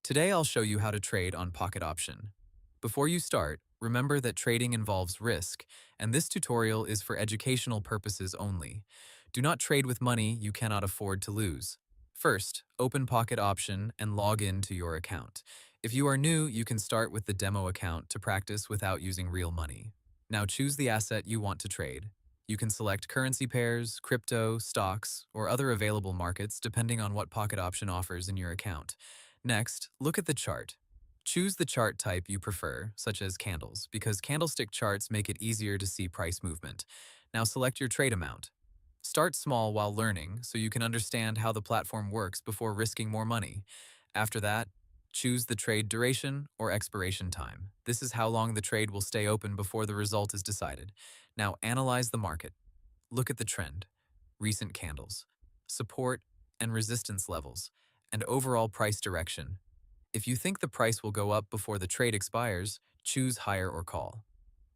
Today I'll show you how to trade on Pocket Option. Before you start, remember that trading involves risk, and this tutorial is for educational purposes only. Do not trade with money you cannot afford to lose. First, open Pocket Option and log in to your account. If you are new, you can start with the demo account to practice without using real money. Now choose the asset you want to trade. You can select currency pairs, crypto, stocks, or other available markets depending on what Pocket Option offers in your account. Next, look at the chart. Choose the chart type you prefer, such as candles, because candlestick charts make it easier to see price movement. Now select your trade amount. Start small while learning so you can understand how the platform works before risking more money. After that, choose the trade duration or expiration time. This is how long the trade will stay open before the result is decided. Now analyze the market. Look at the trend, recent candles, support and resistance levels, and overall price direction. If you think the price will go up before the trade expires, choose higher or call.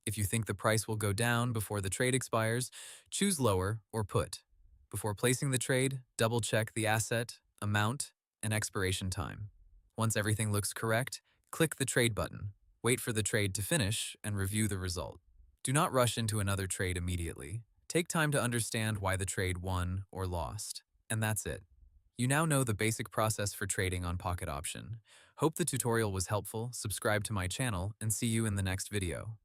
If you think the price will go down before the trade expires, choose lower or put. Before placing the trade, double-check the asset, amount, and expiration time. Once everything looks correct, click the trade button. Wait for the trade to finish and review the result. Do not rush into another trade immediately. Take time to understand why the trade won or lost. And that's it. You now know the basic process for trading on Pocket Option. Hope the tutorial was helpful, subscribe to my channel, and see you in the next video.